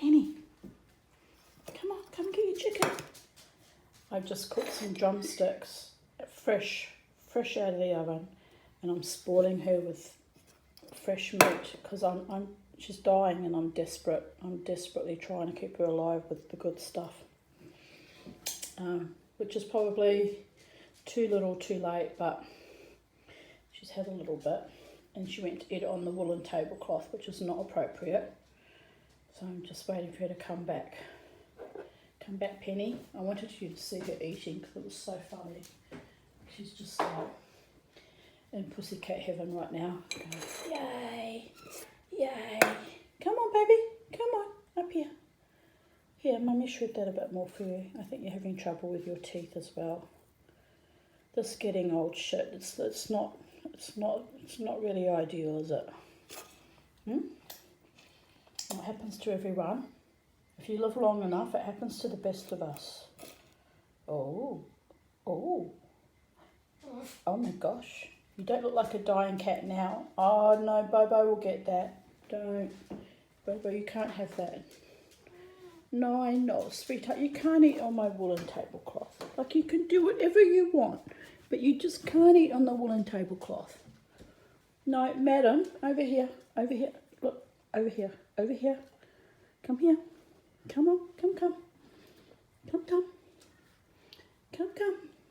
Penny, come on, come get your chicken. I've just cooked some drumsticks, fresh out of the oven, and I'm spoiling her with fresh meat because she's dying and I'm desperately trying to keep her alive with the good stuff, which is probably too little too late, but she's had a little bit and she went to eat it on the woolen tablecloth, which is not appropriate, so I'm just waiting for her to come back. Come back, Penny. I wanted you to see her eating because it was so funny. She's just like in pussycat heaven right now. Yay! Yay! Come on, baby. Come on, up here. Here, Mummy shred that a bit more for you. I think you're having trouble with your teeth as well. This getting old shit. It's not really ideal, is it? What happens to everyone? If you live long enough, it happens to the best of us. Oh my gosh. You don't look like a dying cat now. Oh no, Bobo will get that. Don't. Bobo, you can't have that. No, I know, sweetheart. You can't eat on my woolen tablecloth. Like, you can do whatever you want, but you just can't eat on the woolen tablecloth. No, madam, over here. Look, over here. Come here. Come on, come.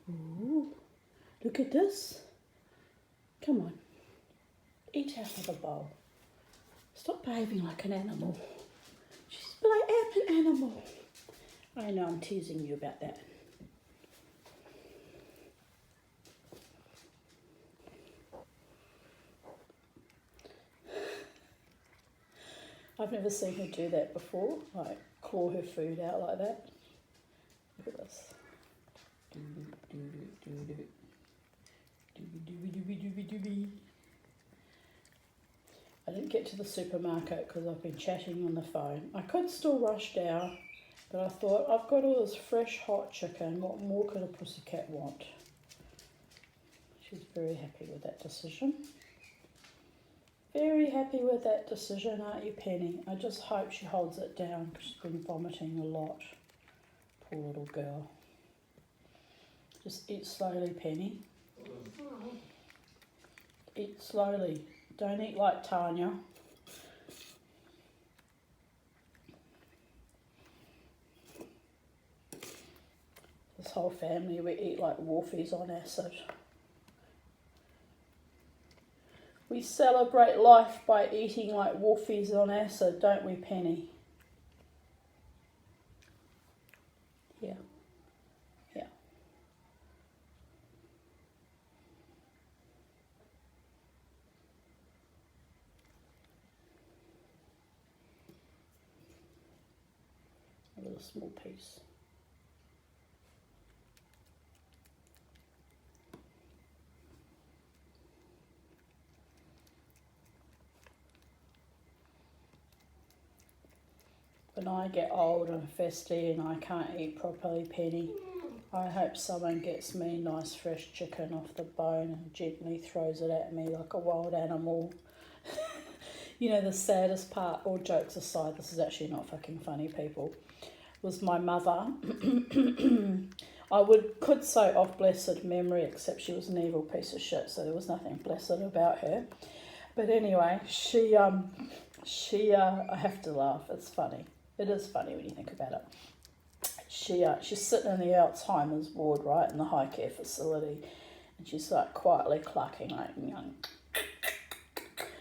Ooh, look at this. Come on, eat out of the bowl. Stop behaving like an animal. But I am an animal. I know, I'm teasing you about that. I've never seen her do that before, like claw her food out like that. Look at this. I didn't get to the supermarket because I've been chatting on the phone. I could still rush down, but I thought, I've got all this fresh hot chicken, what more could a pussycat want? She's very happy with that decision. Very happy with that decision, aren't you, Penny? I just hope she holds it down because she's been vomiting a lot. Poor little girl. Just eat slowly, Penny. Eat slowly. Don't eat like Tanya. This whole family, we eat like Wolfies on acid. We celebrate life by eating like Wolfies on acid, don't we, Penny? Yeah. A little small piece. When I get old and festy and I can't eat properly, Penny, I hope someone gets me nice fresh chicken off the bone and gently throws it at me like a wild animal. You know, the saddest part, all jokes aside, this is actually not fucking funny, people, was my mother. I could say of blessed memory, except she was an evil piece of shit, so there was nothing blessed about her. But anyway, she I have to laugh, it's funny. It is funny when you think about it. She's sitting in the Alzheimer's ward, right, in the high care facility, and she's like quietly clucking, like,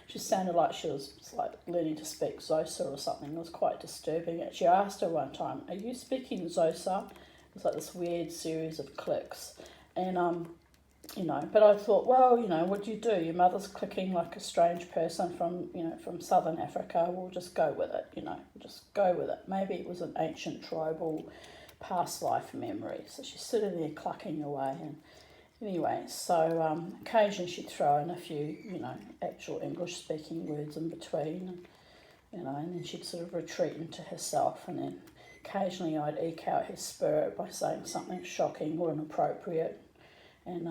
she sounded like she was like learning to speak Xhosa or something. It was quite disturbing. She asked her one time, "Are you speaking Xhosa?" It was like this weird series of clicks, and but I thought, well, what do? Your mother's clicking like a strange person from Southern Africa. We'll just go with it, just go with it. Maybe it was an ancient tribal past life memory. So she's sitting there clucking away, and anyway, so occasionally she'd throw in a few, actual English speaking words in between, and then she'd sort of retreat into herself, and then occasionally I'd eke out her spirit by saying something shocking or inappropriate, and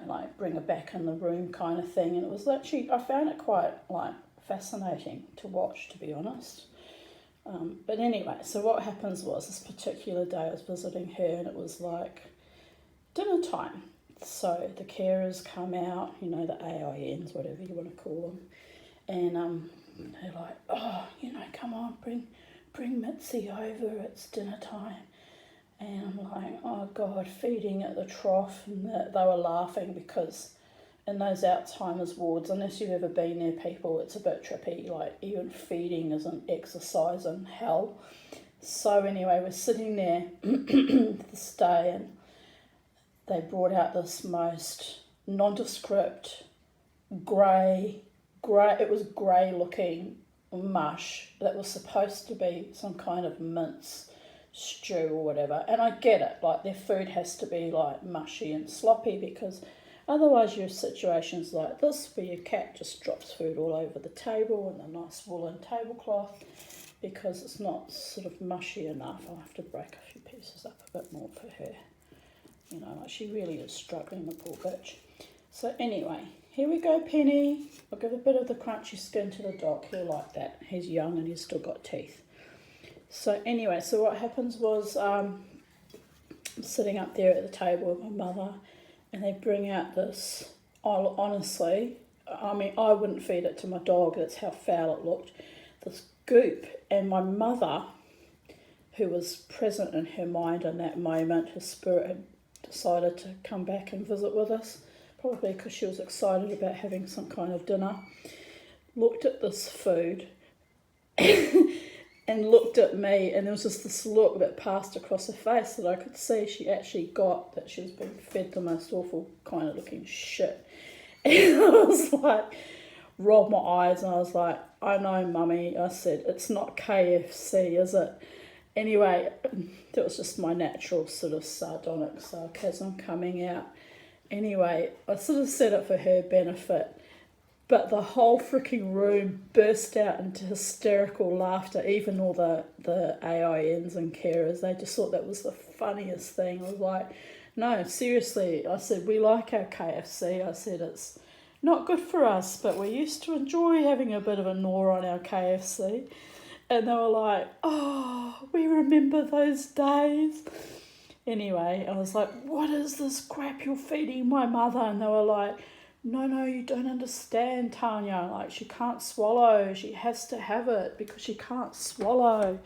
like bring her back in the room kind of thing. And it was actually, I found it quite like fascinating to watch, to be honest. But anyway, so what happens was this particular day I was visiting her and it was like dinner time. So the carers come out, you know, the AINs, whatever you want to call them, and they're like, oh, you know, come on, bring Mitzi over, it's dinner time. And I'm like, oh God, feeding at the trough, and they were laughing because in those Alzheimer's wards, unless you've ever been there, people, it's a bit trippy, like even feeding is an exercise in hell. So anyway, we're sitting there this day and they brought out this most nondescript grey, it was grey looking mush that was supposed to be some kind of mince stew or whatever. And I get it, like their food has to be like mushy and sloppy because otherwise you have situations like this where your cat just drops food all over the table and a nice woolen tablecloth because it's not sort of mushy enough. I'll have to break a few pieces up a bit more for her. You know, like she really is struggling, the poor bitch. So anyway, here we go, Penny. I'll give a bit of the crunchy skin to the dog. He'll like that. He's young and he's still got teeth. So anyway, so what happens was I'm sitting up there at the table with my mother and they bring out this, honestly, I mean, I wouldn't feed it to my dog. That's how foul it looked. This goop. And my mother, who was present in her mind in that moment, her spirit had decided to come back and visit with us, probably because she was excited about having some kind of dinner, looked at this food and looked at me, and there was just this look that passed across her face that I could see she actually got that she was being fed the most awful kind of looking shit. And I was like, rolled my eyes and I was like, I know, Mummy. I said, it's not KFC, is it? Anyway, that was just my natural sort of sardonic sarcasm coming out. Anyway, I sort of said it for her benefit, but the whole freaking room burst out into hysterical laughter, even all the AINs and carers. They just thought that was the funniest thing. I was like, no, seriously. I said, we like our KFC. I said, it's not good for us, but we used to enjoy having a bit of a gnaw on our KFC. And they were like, oh, we remember those days. Anyway, I was like, what is this crap you're feeding my mother? And they were like, no, you don't understand, Tanya. Like, she can't swallow. She has to have it because she can't swallow.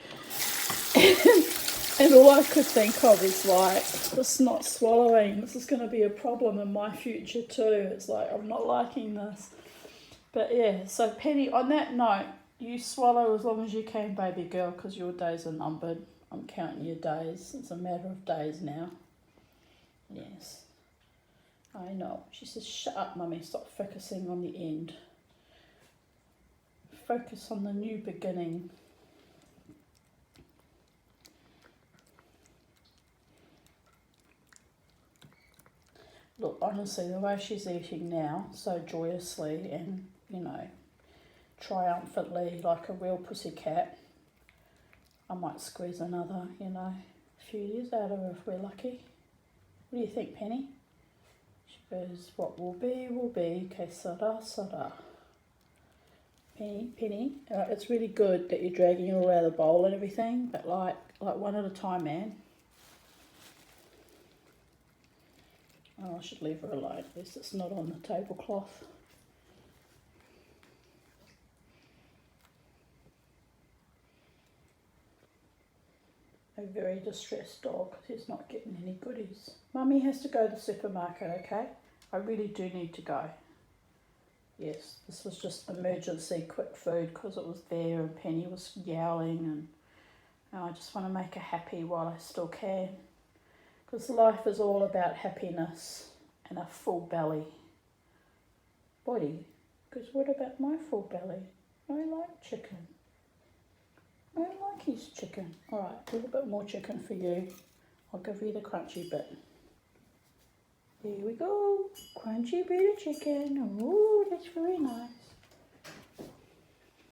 And all I could think of is like, this not swallowing, this is going to be a problem in my future too. It's like, I'm not liking this. But yeah, so Penny, on that note, you swallow as long as you can, baby girl, because your days are numbered. I'm counting your days. It's a matter of days now. Yes. I know. She says, shut up, Mummy. Stop focusing on the end. Focus on the new beginning. Look, honestly, the way she's eating now, so joyously and, you know, triumphantly like a real pussycat, I might squeeze another, you know, few years out of her if we're lucky. What do you think, Penny? She goes, what will be, will be. Que sera, sera. Penny, it's really good that you're dragging it all out of the bowl and everything, but like one at a time, man. Oh, I should leave her alone. At least it's not on the tablecloth. A very distressed dog. He's not getting any goodies. Mummy has to go to the supermarket, okay? I really do need to go. Yes, this was just emergency quick food because it was there and Penny was yowling and I just want to make her happy while I still can. Because life is all about happiness and a full belly. Body. Because what about my full belly? I like chicken. I like his chicken. Alright, a little bit more chicken for you. I'll give you the crunchy bit. There we go. Crunchy bit of chicken. Oh, that's very nice.